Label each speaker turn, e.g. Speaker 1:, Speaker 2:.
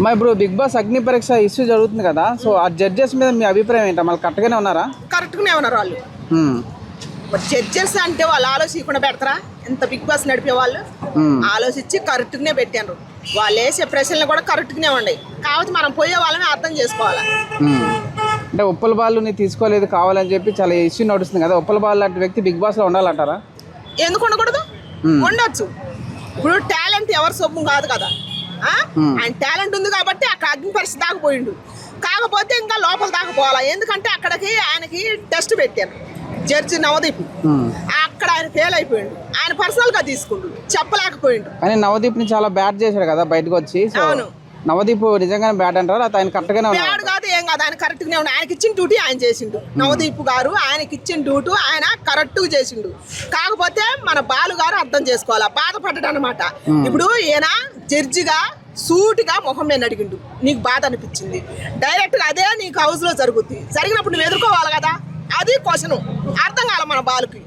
Speaker 1: మా ఇప్పుడు big boss అగ్ని పరీక్ష ఇష్యూ జరుగుతుంది కదా, సో ఆ జడ్జెస్ మీద మీ అభిప్రాయం ఏంటో? మళ్ళీ కరెక్ట్గానే ఉన్నారా?
Speaker 2: కరెక్ట్గానే ఉన్నారు వాళ్ళు. జడ్జెస్ అంటే వాళ్ళు ఆలోచించకుండా పెడతారా? ఎంత బిగ్ బాస్ నడిపే వాళ్ళు ఆలోచించి కరెక్ట్గానే పెట్టారు. వాళ్ళు వేసే ప్రశ్నలు కూడా కరెక్ట్గానే ఉన్నాయి. కాబట్టి మనం పోయే వాళ్ళని అర్థం చేసుకోవాలి.
Speaker 1: అంటే ఉప్పల బాలుని తీసుకోలేదు కావాలని చెప్పి చాలా ఇష్యూ నడుస్తుంది కదా, ఉప్పల బాలు లాంటి వ్యక్తి బిగ్ బాస్లో ఉండాలంటారా?
Speaker 2: ఎందుకు ఉండకూడదు? ఉండొచ్చు. ఇప్పుడు టాలెంట్ ఎవరి సొమ్ము కాదు కదా. ఆయన టాలెంట్ ఉంది కాబట్టి అక్కడ అగ్ని పరీక్ష దాకా పోయిండు. కాకపోతే ఇంకా లోపల దాకా పోవాలా, ఎందుకంటే అక్కడికి ఆయనకి టెస్ట్ పెట్టాను జడ్జి నవదీప్. అక్కడ ఆయన ఫెయిల్ అయిపోయిండు. ఆయన పర్సనల్ గా తీసుకుండు, చెప్పలేకపోయిండు.
Speaker 1: కానీ నవదీప్ ని చాలా బ్యాడ్ చేశాడు కదా బయటకు వచ్చి. అవును, నవదీప్ నిజంగానే బ్యాడ్ అంటారు, ఆయన కరెక్ట్ గానే
Speaker 2: బ్యాడ్ కాదు, ఏం కాదు, ఆయన కరెక్ట్ గానే ఉన్నాడు. ఆయనకి ఇచ్చిన డ్యూటీ ఆయన చేసిండు. నవదీప్ గారు ఆయనకి ఇచ్చిన డ్యూటీ ఆయన కరెక్ట్ గా చేసిండు. కాకపోతే మన బాలు గారు అర్థం చేసుకోవాలా, బాధపడ్డాడు అనమాట. ఇప్పుడు ఈయన జడ్జిగా సూటిగా మొహం మీద అడిగిండు, నీకు బాధ అనిపించింది, డైరెక్ట్ గా అదే నీకు హౌస్ లో జరుగుద్ది, జరిగినప్పుడు నువ్వు ఎదుర్కోవాలి కదా. అది క్వశ్చన్ అర్థం కాల మన బాలుకి.